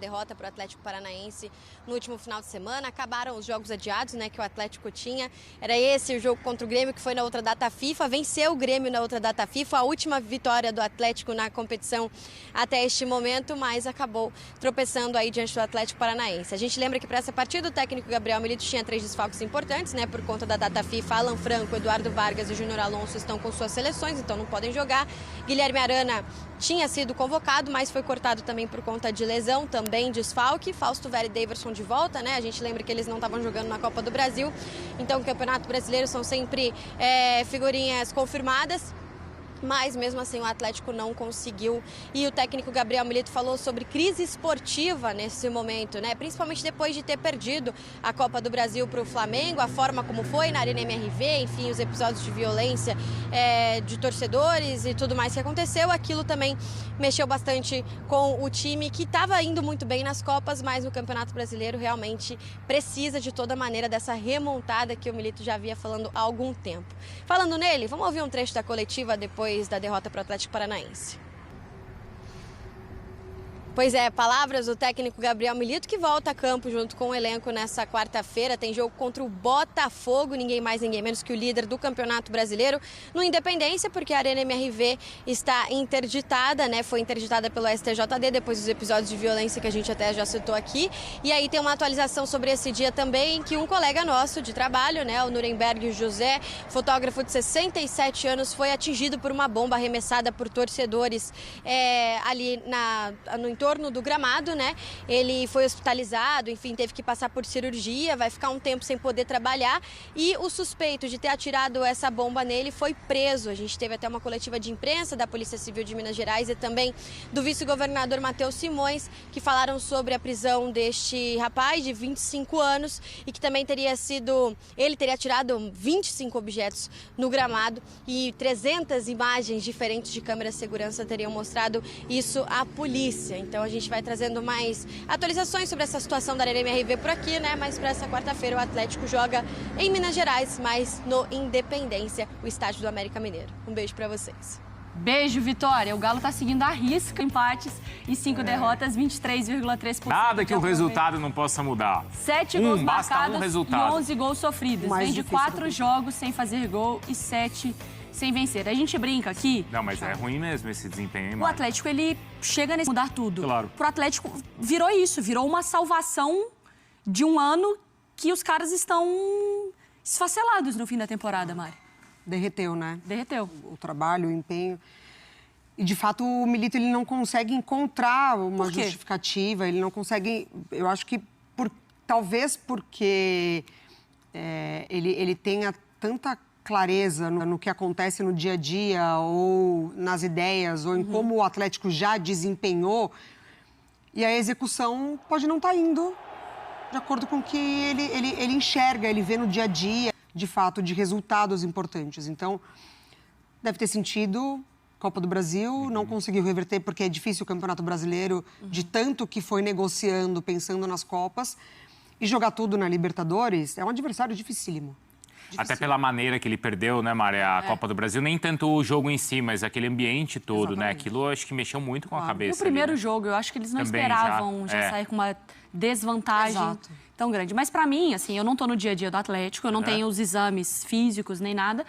derrota para o Atlético Paranaense no último final de semana. Acabaram os jogos adiados, né, que o Atlético tinha. Era esse o jogo contra o Grêmio, que foi na outra data FIFA. Venceu o Grêmio na outra data FIFA, a última vitória do Atlético na competição até este momento, mas acabou tropeçando aí diante do Atlético Paranaense. A gente lembra que para essa partida o técnico Gabriel Milito tinha 3 desfalques importantes, né, por conta da data FIFA. Alan Franco, Eduardo Vargas e Júnior Alonso estão com suas seleções, então não podem jogar. Guilherme Arana tinha sido convocado, mas foi cortado também por conta de lesão, também desfalque. Fausto Vera e Daverson de volta, né? A gente lembra que eles não estavam jogando na Copa do Brasil, então o Campeonato Brasileiro são sempre figurinhas confirmadas. Mas mesmo assim o Atlético não conseguiu. E o técnico Gabriel Milito falou sobre crise esportiva nesse momento, né? Principalmente depois de ter perdido a Copa do Brasil para o Flamengo, a forma como foi na Arena MRV, enfim, os episódios de violência de torcedores e tudo mais que aconteceu. Aquilo também mexeu bastante com o time, que estava indo muito bem nas Copas, mas no Campeonato Brasileiro realmente precisa de toda maneira dessa remontada que o Milito já havia falando há algum tempo. Falando nele, vamos ouvir um trecho da coletiva depois da derrota para o Atlético Paranaense. Pois é, palavras do técnico Gabriel Milito, que volta a campo junto com o elenco nessa quarta-feira. Tem jogo contra o Botafogo, ninguém mais, ninguém menos que o líder do Campeonato Brasileiro, no Independência, porque a Arena MRV está interditada, né? Foi interditada pelo STJD depois dos episódios de violência que a gente até já citou aqui. E aí tem uma atualização sobre esse dia também, que um colega nosso de trabalho, né, o Nuremberg José, fotógrafo de 67 anos, foi atingido por uma bomba arremessada por torcedores ali no entorno do gramado, né? Ele foi hospitalizado, enfim, teve que passar por cirurgia, vai ficar um tempo sem poder trabalhar, e o suspeito de ter atirado essa bomba nele foi preso. A gente teve até uma coletiva de imprensa da Polícia Civil de Minas Gerais e também do vice-governador Matheus Simões, que falaram sobre a prisão deste rapaz de 25 anos e que também ele teria atirado 25 objetos no gramado, e 300 imagens diferentes de câmeras de segurança teriam mostrado isso à polícia. Então a gente vai trazendo mais atualizações sobre essa situação da Arena MRV por aqui, né? Mas para essa quarta-feira o Atlético joga em Minas Gerais, mas no Independência, o estádio do América Mineiro. Um beijo para vocês. Beijo, Vitória. O Galo tá seguindo a risca, empates e 5 derrotas, 23,3%. Nada que o resultado não possa mudar. 7 gols marcados e 11 gols sofridos. Vem de 4 jogos sem fazer gol e 7 sem vencer. A gente brinca aqui... Não, mas é ruim mesmo esse desempenho, hein, O Atlético, ele chega nesse mudar tudo. Claro. Pro Atlético, virou isso. Virou uma salvação de um ano que os caras estão esfacelados no fim da temporada, Mari. Derreteu, né? Derreteu. O trabalho, o empenho. E, de fato, o Milito ele não consegue encontrar uma justificativa. Ele não consegue... Eu acho que talvez porque ele tenha tanta clareza no que acontece no dia a dia, ou nas ideias, ou em como o Atlético já desempenhou, e a execução pode não estar indo de acordo com o que ele enxerga, ele vê no dia a dia, de fato, de resultados importantes. Então, deve ter sentido Copa do Brasil, não conseguiu reverter porque é difícil o Campeonato Brasileiro, de tanto que foi negociando, pensando nas Copas, e jogar tudo na Libertadores é um adversário dificílimo. Até pela maneira que ele perdeu, né, Maria, a Copa do Brasil. Nem tanto o jogo em si, mas aquele ambiente todo, Exatamente. né? Aquilo acho que mexeu muito com a cabeça. No primeiro ali, né? jogo, eu acho que eles não Também esperavam já sair com uma desvantagem tão grande. Mas pra mim, assim, eu não tô no dia a dia do Atlético, eu não tenho os exames físicos nem nada.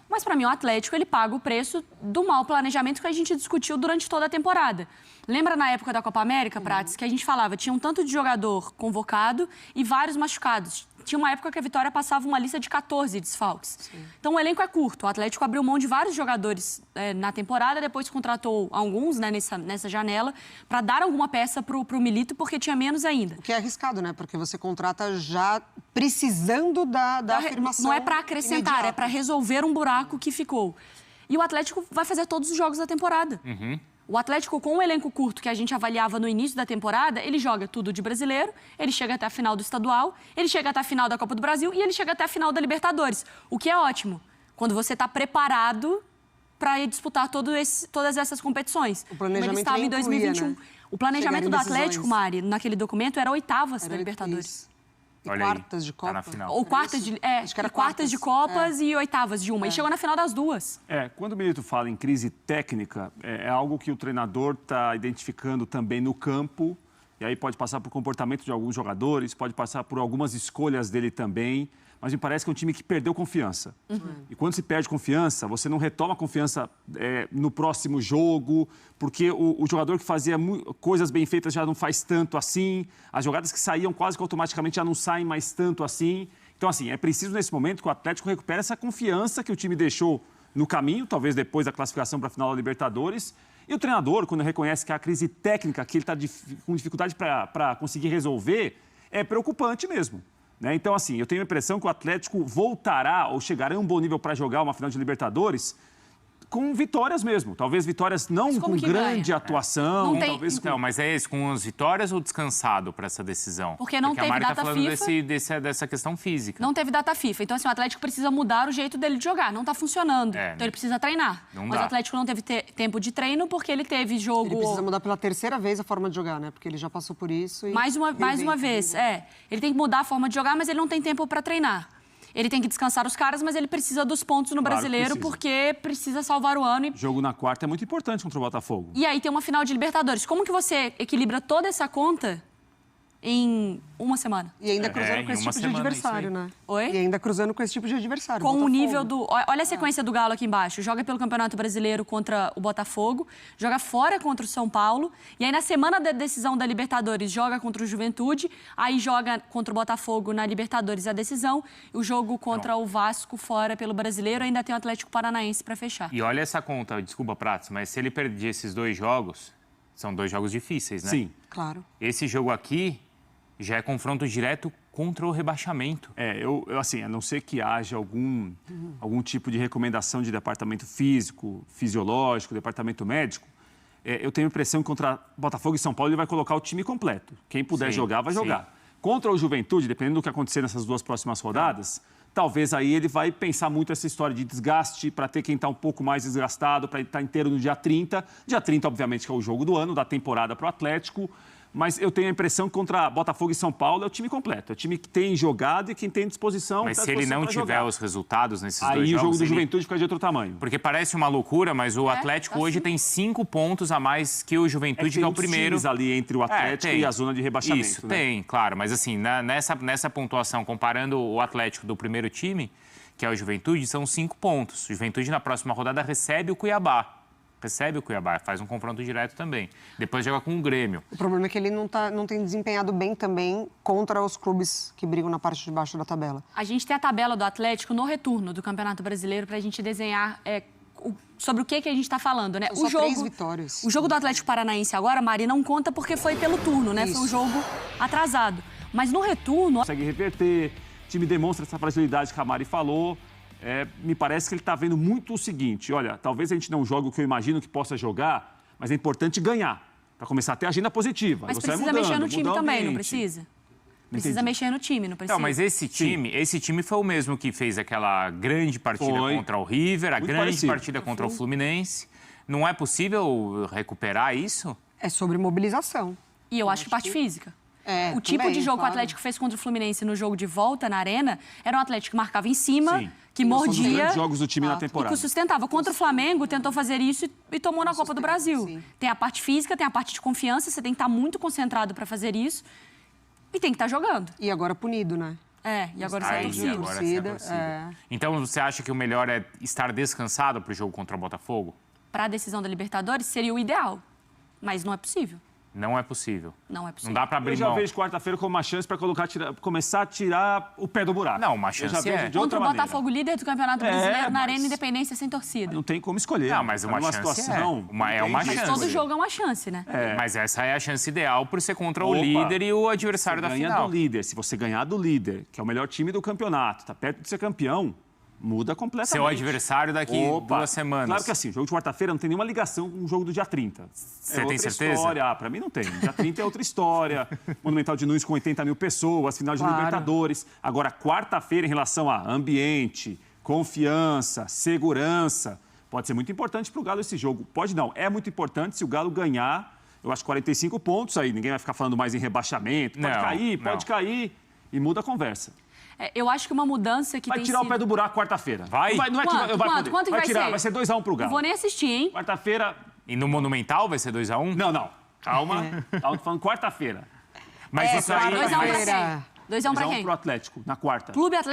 Mas pra mim, o Atlético, ele paga o preço do mau planejamento que a gente discutiu durante toda a temporada. Lembra na época da Copa América, Prates, que a gente falava, tinha um tanto de jogador convocado e vários machucados. Tinha uma época que a Vitória passava uma lista de 14 desfalques. Sim. Então, o elenco é curto. O Atlético abriu mão de vários jogadores na temporada, depois contratou alguns, né, nessa janela, para dar alguma peça pro Milito, porque tinha menos ainda. O que é arriscado, né? Porque você contrata já precisando da afirmação. Não é para acrescentar, imediata. é para resolver um buraco que ficou. E o Atlético vai fazer todos os jogos da temporada. O Atlético, com o elenco curto que a gente avaliava no início da temporada, ele joga tudo de brasileiro, ele chega até a final do estadual, ele chega até a final da Copa do Brasil e ele chega até a final da Libertadores. O que é ótimo, quando você está preparado para disputar todas essas competições. O planejamento como ele estava em 2021. né? O planejamento do Chegar em Atlético, decisões. Mari, naquele documento, era oitavas da Libertadores. Isso. E Olha aí, quartas de tá Copa. na final. Ou quartas de, Acho que era quartas de Copas e oitavas de uma. E chegou na final das duas. Quando o Milito fala em crise técnica, é algo que o treinador está identificando também no campo e aí pode passar por comportamento de alguns jogadores, pode passar por algumas escolhas dele também, mas me parece que é um time que perdeu confiança. E quando se perde confiança, você não retoma a confiança no próximo jogo, porque o jogador que fazia coisas bem feitas já não faz tanto assim, as jogadas que saíam quase que automaticamente já não saem mais tanto assim. Então, assim, é preciso nesse momento que o Atlético recupere essa confiança que o time deixou no caminho, talvez depois da classificação para a final da Libertadores. E o treinador, quando reconhece que a crise técnica que ele está com dificuldade para conseguir resolver, é preocupante mesmo. Né? Então, assim, eu tenho a impressão que o Atlético voltará ou chegará a um bom nível para jogar uma final de Libertadores com vitórias mesmo. Talvez vitórias não com grande atuação. Não tem... talvez com... mas é isso, com as vitórias ou descansado para essa decisão? Porque não teve a Mari data tá falando FIFA. dessa questão física. Não teve data FIFA. Então, assim, o Atlético precisa mudar o jeito dele de jogar. Não está funcionando. Então, ele precisa treinar. Mas o Atlético não teve tempo de treino porque ele teve jogo... Ele precisa mudar pela terceira vez a forma de jogar, né? Porque ele já passou por isso e... Mais uma vez, Ele tem que mudar a forma de jogar, mas ele não tem tempo para treinar. Ele tem que descansar os caras, mas ele precisa dos pontos no Brasileiro porque precisa salvar o ano. Jogo na quarta é muito importante contra o Botafogo. E aí tem uma final de Libertadores. Como que você equilibra toda essa conta em uma semana? E ainda cruzando com esse tipo de adversário, né? Oi? E ainda cruzando com esse tipo de adversário. Com o nível do... Olha a sequência do Galo aqui embaixo. Joga pelo Campeonato Brasileiro contra o Botafogo, joga fora contra o São Paulo, e aí na semana da decisão da Libertadores joga contra o Juventude, aí joga contra o Botafogo na Libertadores a decisão, o jogo contra o Vasco fora pelo Brasileiro, ainda tem o Atlético Paranaense para fechar. E olha essa conta, desculpa, Pratos, mas se ele perder esses 2 jogos, são 2 jogos difíceis, né? Sim. Claro. Esse jogo aqui já é confronto direto contra o rebaixamento. Eu assim, a não ser que haja algum tipo de recomendação de departamento físico, fisiológico, departamento médico, eu tenho a impressão que contra Botafogo e São Paulo ele vai colocar o time completo. Quem puder jogar, vai jogar. Contra o Juventude, dependendo do que acontecer nessas 2 próximas rodadas, talvez aí ele vai pensar muito essa história de desgaste, para ter quem está um pouco mais desgastado, para estar inteiro no dia 30. Dia 30, obviamente, que é o jogo do ano, da temporada para o Atlético. Mas eu tenho a impressão que contra Botafogo e São Paulo é o time completo. É o time que tem jogado e quem tem disposição. Mas se ele não tiver os resultados nesses 2 jogos... Aí o jogo do Juventude fica de outro tamanho. Porque parece uma loucura, mas o Atlético hoje tem 5 pontos a mais que o Juventude, que é o primeiro. Ali entre o Atlético e a zona de rebaixamento. Isso, né? tem, claro. Mas assim, nessa pontuação, comparando o Atlético do primeiro time, que é o Juventude, são 5 pontos. O Juventude, na próxima rodada, recebe o Cuiabá. Faz um confronto direto também. Depois joga com o Grêmio. O problema é que ele não tem desempenhado bem também contra os clubes que brigam na parte de baixo da tabela. A gente tem a tabela do Atlético no retorno do Campeonato Brasileiro para a gente desenhar sobre o que a gente está falando, né? São só 3 vitórias. O jogo do Atlético Paranaense agora, Mari, não conta porque foi pelo turno, né? Isso. Foi um jogo atrasado. Mas no retorno... Consegue reverter, o time demonstra essa fragilidade que a Mari falou. Me parece que ele está vendo muito o seguinte, olha, talvez a gente não jogue o que eu imagino que possa jogar, mas é importante ganhar, para começar a ter agenda positiva. Mas precisa mexer no time também, não precisa? Precisa mexer no time, não precisa? Não, mas esse time foi o mesmo que fez aquela grande partida contra o River, a grande partida contra o Fluminense. Não é possível recuperar isso? É sobre mobilização. E eu acho que parte física. O tipo de jogo que o Atlético fez contra o Fluminense no jogo de volta na Arena era um Atlético que marcava em cima, que mordia. São os grandes jogos do time na temporada. E que sustentava. Contra o Flamengo, tentou fazer isso e tomou na Copa do Brasil. Sim. Tem a parte física, tem a parte de confiança, você tem que estar muito concentrado para fazer isso e tem que estar jogando. E agora punido, né? E agora você é torcida. Então, você acha que o melhor é estar descansado para o jogo contra o Botafogo? Para a decisão da Libertadores seria o ideal, mas não é possível. Não é possível. Não é possível. Não dá para abrir mão. Eu já vejo quarta-feira como uma chance para começar a tirar o pé do buraco. Não, uma chance Contra o Botafogo, líder do Campeonato Brasileiro, na Arena Independência, sem torcida. Não tem como escolher. Não, mas uma chance situação, é uma chance. Mas todo jogo é uma chance, né? Mas essa é a chance ideal por ser contra o líder e o adversário da final. Do líder. Se você ganhar do líder, que é o melhor time do campeonato, está perto de ser campeão, muda completamente. Seu adversário daqui 2 semanas. Claro que assim, o jogo de quarta-feira não tem nenhuma ligação com o jogo do dia 30. Você tem certeza? História. Para mim não tem. Dia 30 é outra história. Monumental de Nunes com 80 mil pessoas, final de Libertadores. Agora, quarta-feira, em relação a ambiente, confiança, segurança, pode ser muito importante para o Galo esse jogo. Pode não. É muito importante se o Galo ganhar, eu acho 45 pontos aí. Ninguém vai ficar falando mais em rebaixamento. Pode cair e muda a conversa. Eu acho que uma mudança que vai tirar o pé do buraco quarta-feira. Vai? Não é que Quanto vai tirar, ser? Vai ser 2-1 pro Galo. Não vou nem assistir, hein? Quarta-feira... E no Monumental vai ser 2-1? Não. Calma. Estava falando quarta-feira. Mas isso aí... 2x1 pra mas- quem? 2x1 pra 2x1 quem? pro Atlético, na quarta. Clube Atlético